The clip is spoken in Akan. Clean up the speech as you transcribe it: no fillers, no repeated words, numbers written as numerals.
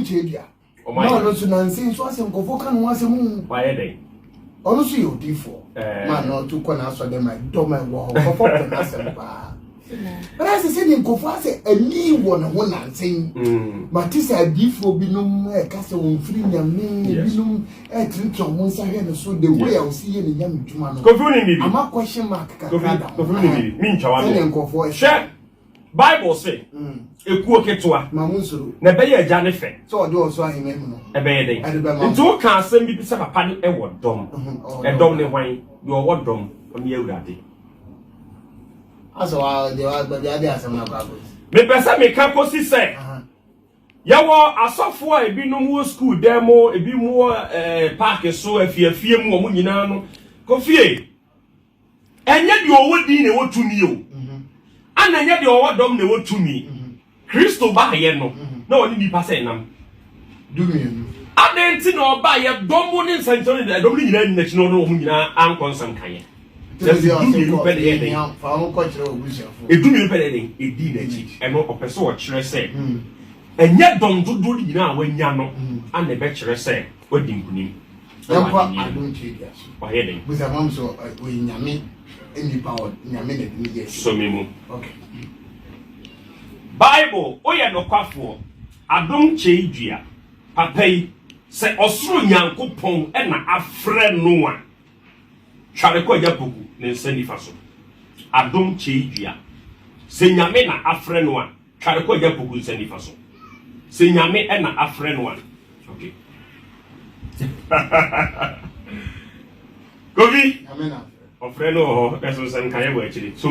chedia. No, no, so Nancy, so I say, go for can once a moon. Why are they? Honestly, you D4. Man, not to corner so them like dumb and wall. But as I said, in Kofa, say a new one and saying, Matissa D4 binum, a castle free and me, binum, a drink on one side, so the way I'll see any young man. I'm a question mark. Mean Chawan. Share Bible say, a poor ketua, Mamusu, Nebaya Janife. So I do also I remember a baby. And two can't send me some panic and what dom, and don't know why you are what dom from you that day. As well, the other some of me person me camposi say. Yawo asofo a ebi no mo school demo ebi mo park so afie mu omo nyina no ko fie enye de owo din na wotumi o ana enye de owo dom na wotumi Kristo ba ye no na oni nipa say nam do me adenti na oba ye dom mo ni nsantoni de dom ni nyina ni na chino no omo nyina ankonsam kan ye. Edumi pede edi na chi eno opeso wo kire se enye dom dodo nyina wanya no ana be kire se odi nkunim Adom chedia o he den buza mam so we nyame eni power nyame na ni yes so me mu okay Bible oye Nokwafo Adom Kyei Duah papai se osoro nyankopon e na afre no a tware ko ya bogu ne nsani faso Adom Kyei Duah se nyame na afre no a tware ko ya bogu nsani faso se nyame e na afre no a okay Kobi nyame na afre no o eso san kan ye bo akiri so